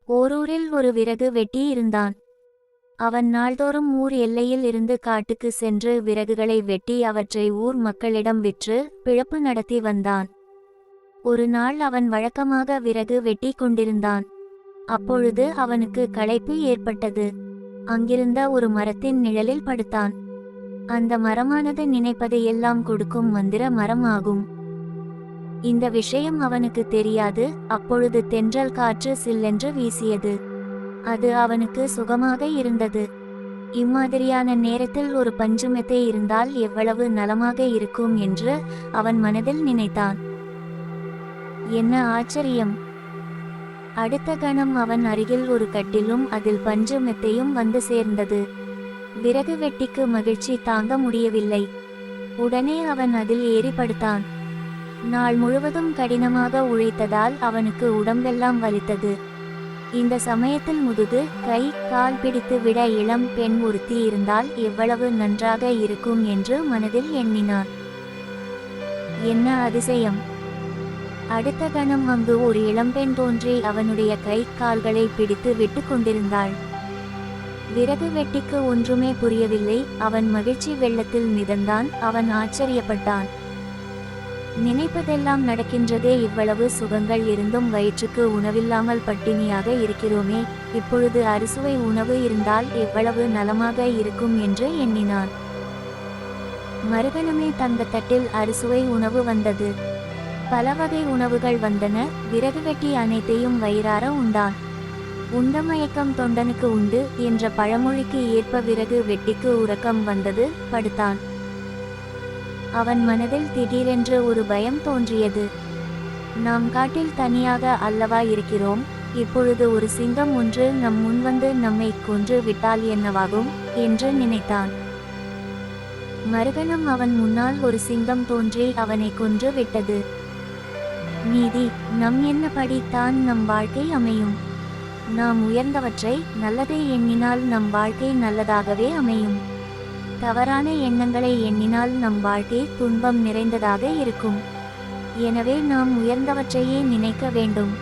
ஓரூரில் ஒரு விறகு வெட்டி இருந்தான். அவன் நாள்தோறும் ஊர் எல்லையில் இருந்து காட்டுக்கு சென்று விறகுகளை வெட்டி அவற்றை ஊர் மக்களிடம் விற்று பிழப்பு நடத்தி வந்தான். ஒரு நாள் அவன் வழக்கமாக விறகு வெட்டி கொண்டிருந்தான். அப்பொழுது அவனுக்கு களைப்பு ஏற்பட்டது. அங்கிருந்த ஒரு மரத்தின் நிழலில் படுத்தான். அந்த மரமானது நினைப்பதையெல்லாம் கொடுக்கும் மந்திர மரம் ஆகும். இந்த விஷயம் அவனுக்கு தெரியாது. அப்பொழுது தென்றல் காற்று சில்லென்று வீசியது. அது அவனுக்கு சுகமாக இருந்தது. இம்மாதிரியான நேரத்தில் ஒரு பஞ்சு மெத்தை இருந்தால் எவ்வளவு நலமாக இருக்கும் என்று அவன் மனதில் நினைத்தான். என்ன ஆச்சரியம்! அடுத்த கணம் அவன் அருகில் ஒரு கட்டிலும் அதில் பஞ்சு மெத்தையும் வந்து சேர்ந்தது. விறகு வெட்டிக்கு மகிழ்ச்சி தாங்க முடியவில்லை. உடனே அவன் அதில் ஏறி படுத்தான். நாள் முழுவதும் கடினமாக உழைத்ததால் அவனுக்கு உடம்பெல்லாம் வலித்தது. இந்த சமயத்தில் முதுகு, கை, கால் பிடித்து விட இளம் பெண் ஒருத்தி இருந்தால் எவ்வளவு நன்றாக இருக்கும் என்று மனதில் எண்ணினான். என்ன அதிசயம்! அடுத்த கணம் அங்கு ஒரு இளம்பெண் தோன்றி அவனுடைய கை கால்களை பிடித்து விட்டு கொண்டிருந்தாள். விறகு வெட்டிக்கு ஒன்றுமே புரியவில்லை. அவன் மகிழ்ச்சி வெள்ளத்தில் மிதந்தான். அவன் ஆச்சரியப்பட்டான். நினைப்பதெல்லாம் நடக்கின்றதே, இவ்வளவு சுகங்கள் இருந்தும் வயிற்றுக்கு உணவில்லாமல் பட்டினியாக இருக்கிறோமே, இப்பொழுது அறுசுவை உணவு இருந்தால் எவ்வளவு நலமாக இருக்கும் என்று எண்ணினான். மறுகணமே தங்கத்தட்டில் அறுசுவை உணவு வந்தது. பல வகை உணவுகள் வந்தன. விறகு வெட்டி அனைத்தையும் வயிறார உண்டான். உண்ட மயக்கம் தொண்டனுக்கு உண்டு என்ற பழமொழிக்கு ஏற்ப விறகு வெட்டிக்கு உறக்கம் வந்தது. படுத்தான். அவன் மனதில் திடீரென்று ஒரு பயம் தோன்றியது. நாம் காட்டில் தனியாக அல்லவா இருக்கிறோம். இப்பொழுது ஒரு சிங்கம் ஒன்று நம் முன்வந்து நம்மை கொன்று விட்டால் என்னவாகும் என்று நினைத்தான். மறுகணம் அவன் முன்னால் ஒரு சிங்கம் தோன்றி அவனை கொன்று விட்டது. நீதி நம் எண்ணப்படி தான் நம் வாழ்க்கை அமையும். நாம் உயர்ந்தவற்றை, நல்லதை எண்ணினால் நம் வாழ்க்கை நல்லதாகவே அமையும். தவறான எண்ணங்களை எண்ணினால் நம் வாழ்க்கை துன்பம் நிறைந்ததாக இருக்கும். எனவே நாம் உயர்ந்தவற்றையே நினைக்க வேண்டும்.